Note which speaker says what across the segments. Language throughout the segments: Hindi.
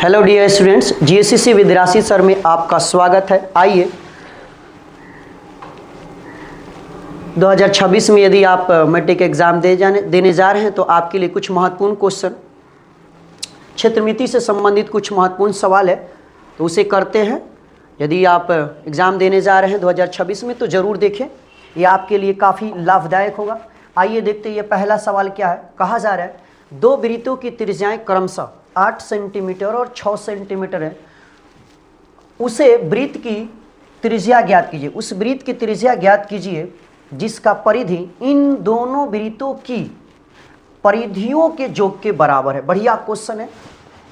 Speaker 1: हेलो डियर स्टूडेंट्स, जीएससीसी विद्यार्थी सर में आपका स्वागत है। आइए 2026 में यदि आप मैट्रिक एग्जाम देने जा रहे हैं तो आपके लिए कुछ महत्वपूर्ण क्वेश्चन, क्षेत्रमिति से संबंधित कुछ महत्वपूर्ण सवाल है तो उसे करते हैं। यदि आप एग्ज़ाम देने जा रहे हैं 2026 में तो ज़रूर देखें, यह आपके लिए काफ़ी लाभदायक होगा। आइए देखते हैं ये पहला सवाल क्या है। कहा जा रहा है दो वृत्तों की त्रिज्याएं क्रमशः 8 सेंटीमीटर और 6 सेंटीमीटर है, उसे वृत्त की त्रिज्या ज्ञात कीजिए। उस वृत्त की त्रिज्या ज्ञात कीजिए जिसका परिधि इन दोनों वृत्तों की परिधियों के योग के बराबर है। बढ़िया क्वेश्चन है,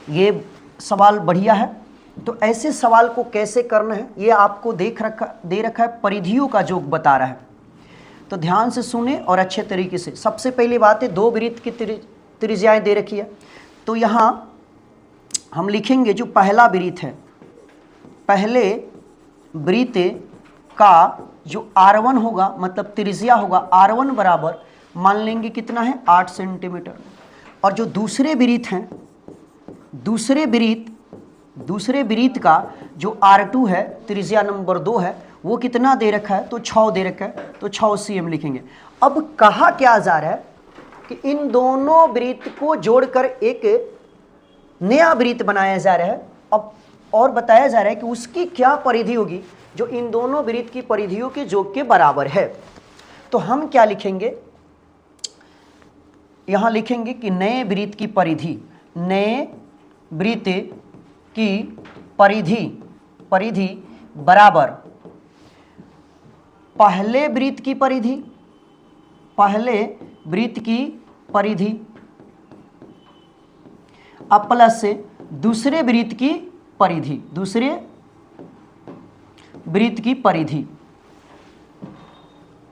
Speaker 1: ये सवाल बढ़िया है। तो ऐसे सवाल को कैसे करना है ये आपको दे रखा है, परिधियों का योग बता रहा है। तो ध्यान से सुने और अच्छे तरीके से। सबसे पहली बात है दो वृत्त की त्रिज्याएं दे रखी है, तो यहाँ हम लिखेंगे जो पहला वृत्त है, पहले वृत्त का जो R1 होगा मतलब त्रिज्या होगा R1 बराबर मान लेंगे कितना है 8 सेंटीमीटर। और जो दूसरे वृत्त हैं, दूसरे वृत्त का जो R2 है, त्रिज्या नंबर 2 है, वो कितना दे रखा है तो 6 दे रखा है, तो 6 cm लिखेंगे। अब कहा क्या जा रहा है कि इन दोनों वृत्त को जोड़कर एक नया वृत्त बनाया जा रहा है। अब और बताया जा रहा है कि उसकी क्या परिधि होगी जो इन दोनों वृत्त की परिधियों के योग के बराबर है। तो हम क्या लिखेंगे, यहां लिखेंगे कि नए वृत्त की परिधि, नए वृत्त की परिधि बराबर पहले वृत्त की परिधि, पहले वृत्त की परिधि अब प्लस से दूसरे वृत्त की परिधि, दूसरे वृत्त की परिधि।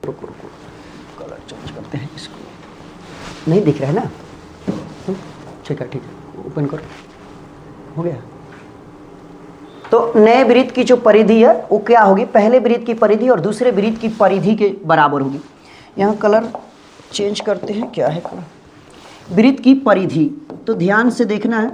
Speaker 1: रुको कलर चेंज करते हैं इसको, नहीं दिख रहा है ना, ठीक है ओपन करो, हो गया। तो नए वृत्त की जो परिधि है वो क्या होगी, पहले वृत्त की परिधि और दूसरे वृत्त की परिधि के बराबर होगी। यहाँ कलर चेंज करते हैं, क्या है कलर, वृत्त की परिधि। तो ध्यान से देखना है,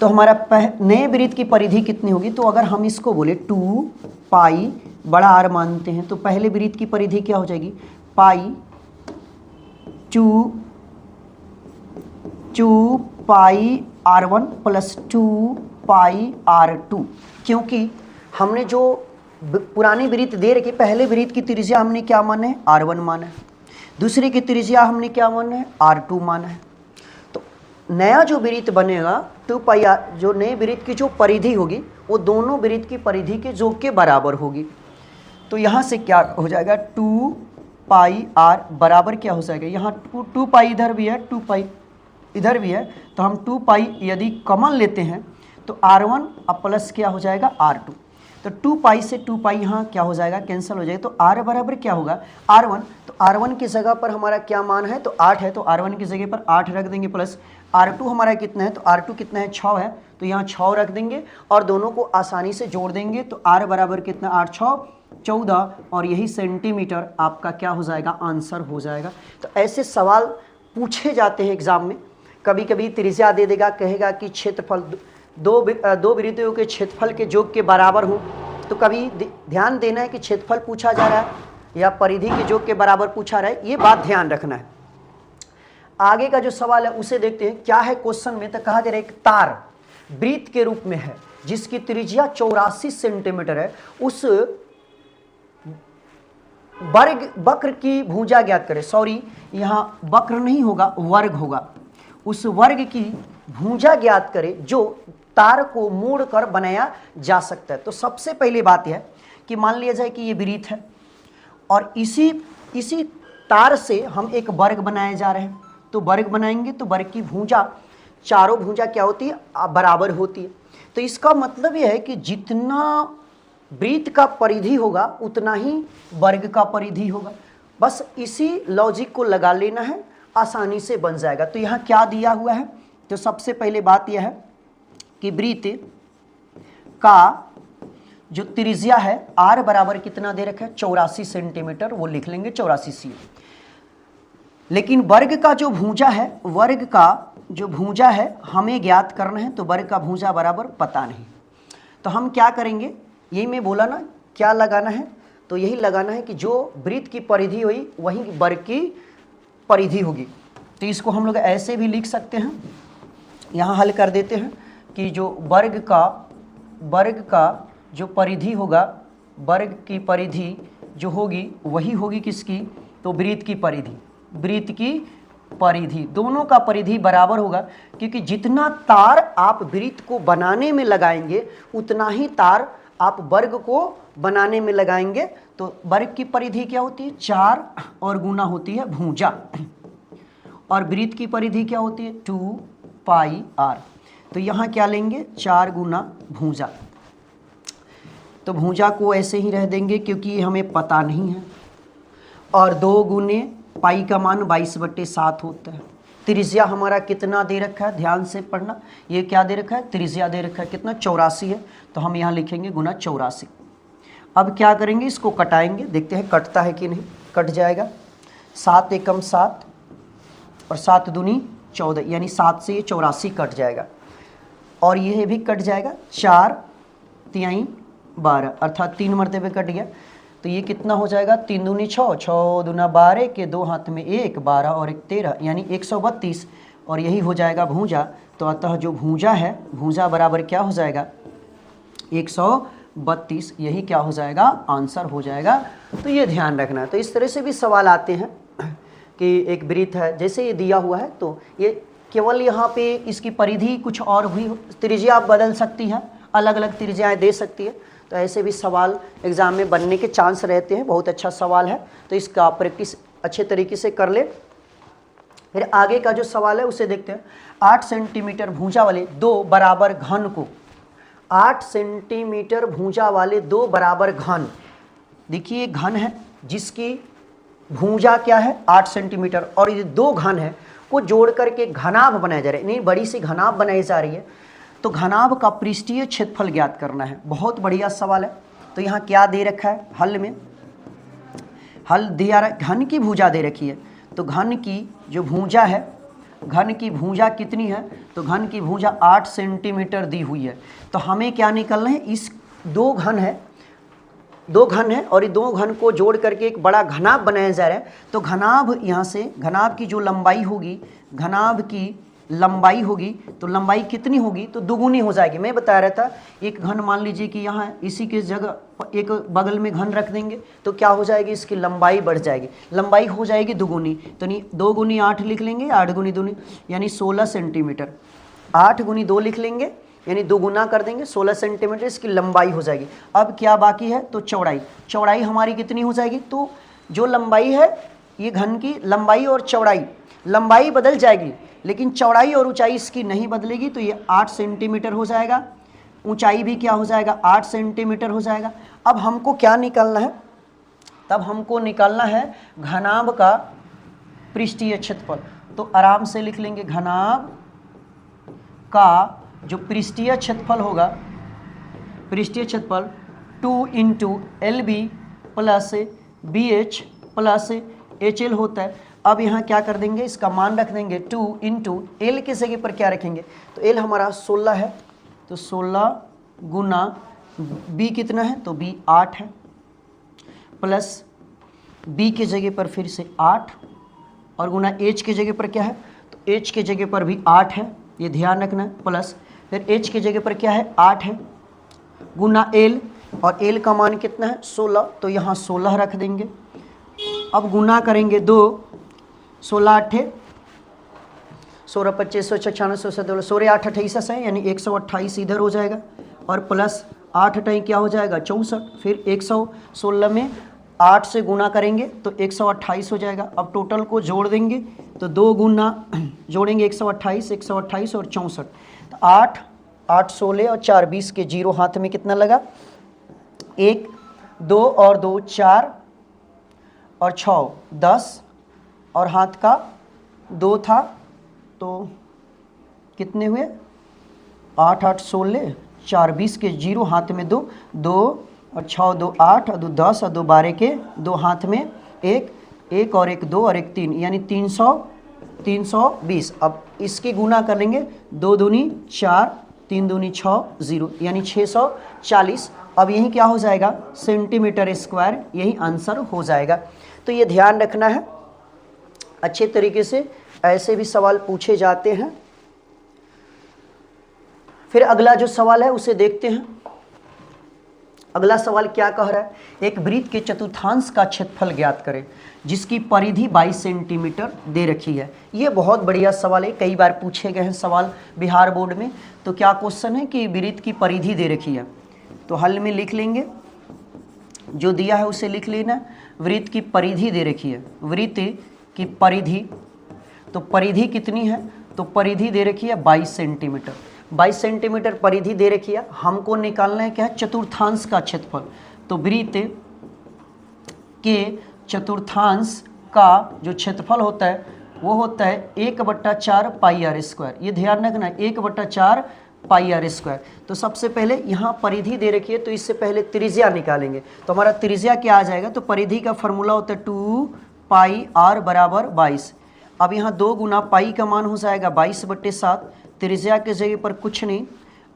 Speaker 1: तो हमारा नए वृत्त की परिधि कितनी होगी, तो अगर हम इसको बोले 2 पाई बड़ा आर मानते हैं तो पहले वृत्त की परिधि क्या हो जाएगी पाई 2 पाई R1 प्लस 2 पाई R2। क्योंकि हमने जो पुरानी वृत्त दे रखी, पहले वृत्त की त्रिज्या हमने क्या माना है R1 माना है, दूसरे की त्रिज्या हमने क्या माना है R2 माना है। तो नया जो वृत्त बनेगा 2 पाई R, जो नए वृत्त की जो परिधि होगी वो दोनों वृत्त की परिधि के योग के बराबर होगी। तो यहाँ से क्या हो जाएगा 2 पाई R बराबर क्या हो जाएगा, यहाँ 2 पाई इधर भी है, 2 पाई इधर भी है, तो हम 2 पाई यदि कॉमन लेते हैं तो R1 अब प्लस क्या हो जाएगा R2। तो 2 पाई से 2 पाई यहाँ क्या हो जाएगा कैंसिल हो जाएगा, तो R बराबर क्या होगा R1। तो R1 की जगह पर हमारा क्या मान है तो 8 है, तो R1 की जगह पर 8 रख देंगे, प्लस R2 हमारा कितना है तो R2 कितना है 6 है, तो यहाँ 6 रख देंगे और दोनों को आसानी से जोड़ देंगे। तो R बराबर कितना 8 6 14 और यही सेंटीमीटर आपका क्या हो जाएगा आंसर हो जाएगा। तो ऐसे सवाल पूछे जाते हैं एग्जाम में। कभी कभी त्रिज्या दे देगा, कहेगा कि क्षेत्रफल दो वृत्तों के क्षेत्रफल के योग के बराबर हो, तो कभी ध्यान देना है कि क्षेत्रफल पूछा जा रहा है या परिधि के योग के बराबर पूछा रहा है, ये बात ध्यान रखना है। आगे का जो सवाल है उसे देखते हैं क्या है क्वेश्चन में। तो कहा जा रहा है एक तार वृत्त के रूप में है जिसकी त्रिज्या 84 सेंटीमीटर है, उस वक्र की भुजा ज्ञात करें। सॉरी, यहाँ वक्र नहीं होगा, वर्ग होगा। उस वर्ग की भुजा ज्ञात करें जो तार को मोड़कर बनाया जा सकता है। तो सबसे पहली बात यह कि मान लिया जाए कि ये वृत्त है और इसी तार से हम एक वर्ग बनाए जा रहे हैं। तो वर्ग बनाएंगे तो वर्ग की भुजा, चारों भुजा क्या होती है बराबर होती है। तो इसका मतलब यह है कि जितना वृत्त का परिधि होगा उतना ही वर्ग का परिधि होगा। बस इसी लॉजिक को लगा लेना है, आसानी से बन जाएगा। तो यहाँ क्या दिया हुआ है, तो सबसे पहले बात यह है कि वृत्त का जो त्रिज्या है R बराबर कितना दे रखा है 84 सेंटीमीटर, वो लिख लेंगे 84 cm। लेकिन वर्ग का जो भुजा है, वर्ग का जो भुजा है हमें ज्ञात करना है, तो वर्ग का भुजा बराबर पता नहीं। तो हम क्या करेंगे, यही मैं बोला ना क्या लगाना है, तो यही लगाना है कि जो वृत्त की परिधि हुई वही वर्ग की परिधि होगी। तो इसको हम लोग ऐसे भी लिख सकते हैं, यहाँ हल कर देते हैं कि जो वर्ग का जो परिधि होगा, वर्ग की परिधि जो होगी वही होगी किसकी, तो वृत्त की परिधि। वृत्त की परिधि दोनों का परिधि बराबर होगा, क्योंकि जितना तार आप वृत्त को बनाने में लगाएंगे उतना ही तार आप वर्ग को बनाने में लगाएंगे। तो वर्ग की परिधि क्या होती है, 4 और गुना होती है भुजा, और वृत्त की परिधि क्या होती है 2 पाई r। तो यहाँ क्या लेंगे 4 गुना भुजा। तो भुजा को ऐसे ही रह देंगे क्योंकि ये हमें पता नहीं है, और 2 गुने पाई का मान 22/7 होता है। त्रिज्या हमारा कितना दे रखा है, ध्यान से पढ़ना, ये क्या दे रखा है, त्रिज्या दे रखा है कितना 84 है, तो हम यहाँ लिखेंगे गुना 84। अब क्या करेंगे, इसको कटाएंगे, देखते हैं कटता है कि नहीं। कट जाएगा, 7 एकम 7 और 7 दूनी 14, यानी 7 से ये 84 कट जाएगा, और ये भी कट जाएगा, 4 तिहाई 12, अर्थात 3 मरतबे कट गया। तो ये कितना हो जाएगा, 3 दूनी 6, 6 दूना 12 के 2 हाथ में 1, 12 और 1 13, यानी 132, और यही हो जाएगा भुजा। तो अतः जो भुजा है, भुजा बराबर क्या हो जाएगा 132, यही क्या हो जाएगा आंसर हो जाएगा। तो ये ध्यान रखना है। तो इस तरह से भी सवाल आते हैं कि एक वृत्त है, जैसे ये दिया हुआ है, तो ये केवल यहाँ पे इसकी परिधि कुछ और भी, त्रिज्या आप बदल सकती हैं, अलग अलग त्रिज्याएँ दे सकती है। तो ऐसे भी सवाल एग्ज़ाम में बनने के चांस रहते हैं। बहुत अच्छा सवाल है, तो इसका प्रैक्टिस अच्छे तरीके से कर ले। फिर आगे का जो सवाल है उसे देखते हैं। 8 सेंटीमीटर भुजा वाले 2 बराबर घन को, 8 सेंटीमीटर भुजा वाले 2 बराबर घन, देखिए घन है जिसकी भुजा क्या है 8 सेंटीमीटर, और ये 2 घन है को जोड़ करके घनाभ बनाया जा रहा है, नहीं बड़ी सी घनाभ बनाई जा रही है। तो घनाभ का पृष्ठीय क्षेत्रफल ज्ञात करना है। बहुत बढ़िया सवाल है। तो यहाँ क्या दे रखा है, हल में हल दिया रहा है, घन की भुजा दे रखी है। तो घन की जो भुजा है, घन की भुजा कितनी है, तो घन की भुजा 8 सेंटीमीटर दी हुई है। तो हमें क्या निकालना है, इस 2 घन है, 2 घन है, और ये 2 घन को जोड़ करके एक बड़ा घनाभ बनाया जा रहा है। तो घनाभ यहाँ से, घनाभ की जो लंबाई होगी, घनाभ की लंबाई होगी, तो लंबाई कितनी होगी, तो दुगुनी हो जाएगी। मैं बता रहा था, एक घन मान लीजिए कि यहाँ है, इसी के जगह एक बगल में घन रख देंगे तो क्या हो जाएगी, इसकी लंबाई बढ़ जाएगी, लंबाई हो जाएगी दुगुनी। तो नहीं 2 गुनी 8 लिख लेंगे, 8 गुनी 2 यानी 16 सेंटीमीटर, 8 गुनी 2 लिख लेंगे, यानी 2 गुना कर देंगे, 16 सेंटीमीटर इसकी लंबाई हो जाएगी। अब क्या बाकी है, तो चौड़ाई, चौड़ाई हमारी कितनी हो जाएगी, तो जो लंबाई है, ये घन की लंबाई और चौड़ाई, लंबाई बदल जाएगी लेकिन चौड़ाई और ऊंचाई इसकी नहीं बदलेगी। तो ये 8 सेंटीमीटर हो जाएगा, ऊंचाई भी क्या हो जाएगा 8 सेंटीमीटर हो जाएगा। अब हमको क्या निकालना है, तब हमको निकालना है घनाभ का पृष्ठीय क्षेत्रफल। तो आराम से लिख लेंगे, घनाभ का जो पृष्ठीय क्षेत्रफल होगा, पृष्ठीय क्षेत्रफल 2 × LB plus BH plus HL होता है। अब यहाँ क्या कर देंगे, इसका मान रख देंगे 2 × L की जगह पर क्या रखेंगे, तो L हमारा 16 है, तो 16 गुना B कितना है, तो B 8 है, प्लस B की जगह पर फिर से 8, और गुना H की जगह पर क्या है, तो H की जगह पर भी 8 है, ये ध्यान रखना है, प्लस फिर H की जगह पर क्या है 8 है, गुना L, और L का मान कितना है 16, तो यहाँ 16 रख देंगे। अब गुना करेंगे 2, 16 8 16 25 96 17 16 8 28 है, यानी 128 इधर हो जाएगा, और प्लस 8 8 क्या हो जाएगा 64, फिर 116 में 8 से गुना करेंगे तो 128 हो जाएगा। अब टोटल को जोड़ देंगे तो 2 गुना जोड़ेंगे 128 128 और 64, तो 8 8 16 और 4 20 के 0 हाथ में कितना लगा, 1 2 और 2 4 और 6 10, और हाथ का 2 था, तो कितने हुए 8 8 16 4 20 के 0 हाथ में 2 2 और 6 2 8 और 2 10 और 2 12 के 2 हाथ में 1 1 और 1 2 और 1 3, यानी 320। अब इसकी गुना कर लेंगे, 2 दूनी 4, 3 दूनी 6, 0 यानी 640। अब यही क्या हो जाएगा, सेंटीमीटर स्क्वायर, यही आंसर हो जाएगा। तो ये ध्यान रखना है अच्छे तरीके से, ऐसे भी सवाल पूछे जाते हैं। फिर अगला जो सवाल है उसे देखते हैं। अगला सवाल क्या कह रहा है, एक वृत्त के चतुर्थांश का क्षेत्रफल ज्ञात करें जिसकी परिधि 22 सेंटीमीटर दे रखी है। ये बहुत बढ़िया सवाल है, कई बार पूछे गए हैं सवाल बिहार बोर्ड में। तो क्या क्वेश्चन है कि वृत्त की परिधि दे रखी है, तो हल में लिख लेंगे, जो दिया है उसे लिख लेना। वृत्त की परिधि दे रखी है, वृत्त की परिधि, तो परिधि कितनी है, तो परिधि दे रखी है 22 सेंटीमीटर। 22 सेंटीमीटर परिधि दे रखी है, हमको निकालना है क्या है, चतुर्थांश का क्षेत्रफल। तो वृत्त के चतुर्थांश का जो क्षेत्रफल होता है वो होता है 1/4 पाई आर स्क्वायर। ये ध्यान रखना है, 1/4 पाई आर स्क्वायर। तो सबसे पहले यहाँ परिधि दे रखी है, तो इससे पहले त्रिज्या निकालेंगे। तो हमारा त्रिज्या क्या आ जाएगा, तो परिधि का फॉर्मूला होता है 2 पाई आर बराबर 22। अब यहाँ 2 गुना पाई का मान हो जाएगा 22/7। त्रिज्या के जगह पर कुछ नहीं,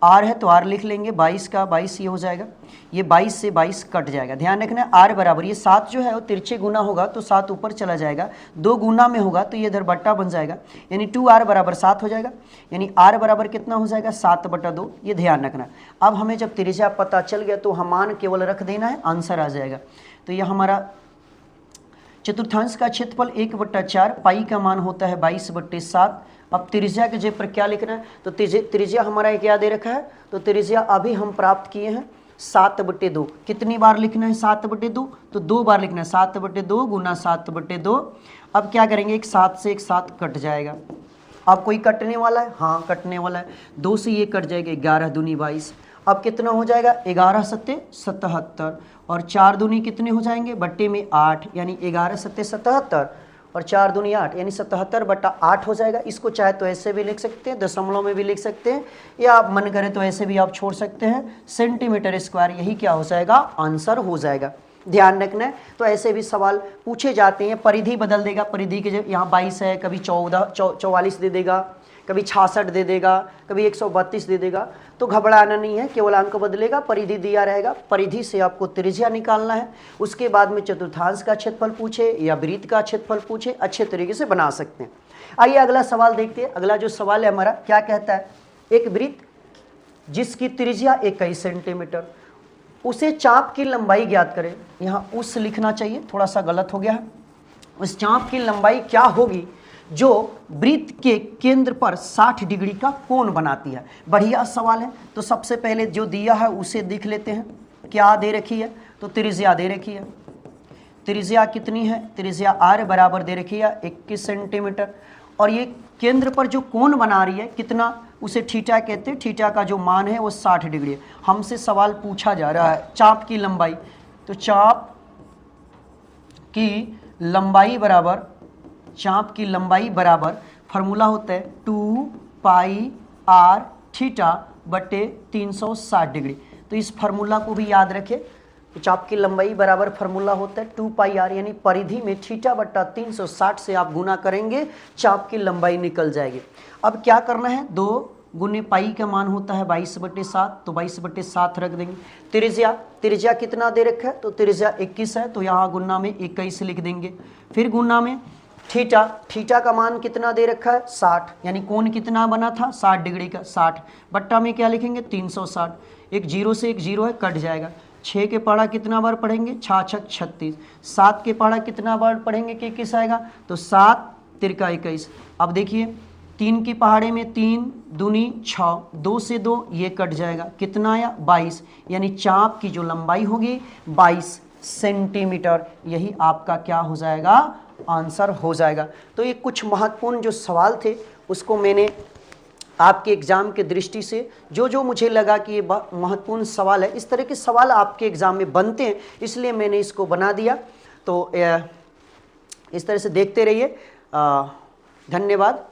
Speaker 1: आर है तो आर लिख लेंगे, 22 का 22 ये हो जाएगा, ये 22 से 22 कट जाएगा। ध्यान रखना है आर बराबर, ये 7 जो है वो तिरछे गुना होगा तो 7 ऊपर चला जाएगा, 2 गुना में होगा तो ये इधर बट्टा बन जाएगा, यानी 2r बराबर 7 हो जाएगा। यानी r बराबर कितना हो जाएगा, 7/2। ये ध्यान रखना। अब हमें जब त्रिज्या पता चल गया तो हम मान केवल रख देना है, आंसर आ जाएगा। तो यह हमारा चतुर्थांश का क्षेत्रफल 1/4, पाई का मान होता है 22/7। अब त्रिज्या के जगह पर क्या लिखना है, तो त्रिज्या हमारा क्या दे रखा है, तो त्रिज्या अभी हम प्राप्त किए हैं 7/2। कितनी बार लिखना है 7/2, तो 2 बार लिखना है, 7/2 गुना 7/2। अब क्या करेंगे, एक 7 से एक 7 कट जाएगा। अब कोई कटने वाला है, हाँ कटने वाला है, 2 से ये कट जाएगा, 11 दूनी 22। अब कितना हो जाएगा, 11 सत्ते 77, और 4 दूनी कितने हो जाएंगे, बट्टे में 8, यानी 11 सत्ते 77 और 4 दूनी 8, यानी 77/8 हो जाएगा। इसको चाहे तो ऐसे भी लिख सकते हैं, दशमलव में भी लिख सकते हैं, या आप मन करे तो ऐसे भी आप छोड़ सकते हैं, सेंटीमीटर स्क्वायर, यही क्या हो जाएगा, आंसर हो जाएगा। ध्यान रखना है। तो ऐसे भी सवाल पूछे जाते हैं। परिधि बदल देगा, परिधि के जब यहाँ 22 है, कभी 44 दे देगा, कभी 66 दे देगा, कभी 132 दे देगा, तो घबराना नहीं है, केवल अंक बदलेगा, परिधि दिया रहेगा। परिधि से आपको त्रिज्या निकालना है, उसके बाद में चतुर्थांश का क्षेत्रफल पूछे या वृत्त का क्षेत्रफल पूछे, अच्छे तरीके से बना सकते हैं। आइए अगला सवाल देखते हैं। अगला जो सवाल है हमारा क्या कहता है, एक वृत्त जिसकी त्रिज्या 21 सेंटीमीटर, उसे चाप की लंबाई ज्ञात करें। यहाँ उस लिखना चाहिए, थोड़ा सा गलत हो गया है। उस चाप की लंबाई क्या होगी जो वृत्त के केंद्र पर 60 डिग्री का कोण बनाती है। बढ़िया सवाल है। तो सबसे पहले जो दिया है उसे देख लेते हैं, क्या दे रखी है, तो त्रिज्या दे रखी है। त्रिज्या कितनी है, त्रिज्या r बराबर दे रखी है 21 सेंटीमीटर, और ये केंद्र पर जो कोण बना रही है कितना, उसे थीटा कहते हैं। थीटा का जो मान है वो 60 डिग्री है। हमसे सवाल पूछा जा रहा है चाप की लंबाई, तो चाप की लंबाई बराबर, चाप की लंबाई बराबर फार्मूला होता है 2 पाई r थीटा बटे 360 डिग्री। तो इस फार्मूला को भी याद रखें। तो चाप की लंबाई बराबर फार्मूला होता है 2 पाई r, यानी परिधि में थीटा बट्टा 360 से आप गुना करेंगे, चाप की लंबाई निकल जाएगी। अब क्या करना है, 2 गुने पाई का मान होता है 22/7, तो 22/7 रख देंगे। त्रिज्या कितना दे रखा है, तो त्रिज्या 21 है, तो यहाँ गुना में 21 लिख देंगे। फिर गुना में थीटा का मान कितना दे रखा है 60, यानी कोण कितना बना था 60 डिग्री का, 60 बट्टा में क्या लिखेंगे 360। एक 0 से एक 0 है, कट जाएगा। 6 के पहाड़ा कितना बार पढ़ेंगे, 6 36। 7 के पहाड़ा कितना बार पढ़ेंगे कि 21 आएगा, तो 7 तिरका 21। अब देखिए 3 की पहाड़े में 3 दूनी 6, 2 से 2 ये कट जाएगा, कितना आया 22, यानी चाप की जो लंबाई होगी 22 सेंटीमीटर, यही आपका क्या हो जाएगा, आंसर हो जाएगा। तो ये कुछ महत्वपूर्ण जो सवाल थे उसको मैंने आपके एग्ज़ाम के दृष्टि से जो मुझे लगा कि ये महत्वपूर्ण सवाल है, इस तरह के सवाल आपके एग्ज़ाम में बनते हैं, इसलिए मैंने इसको बना दिया। तो इस तरह से देखते रहिए। धन्यवाद।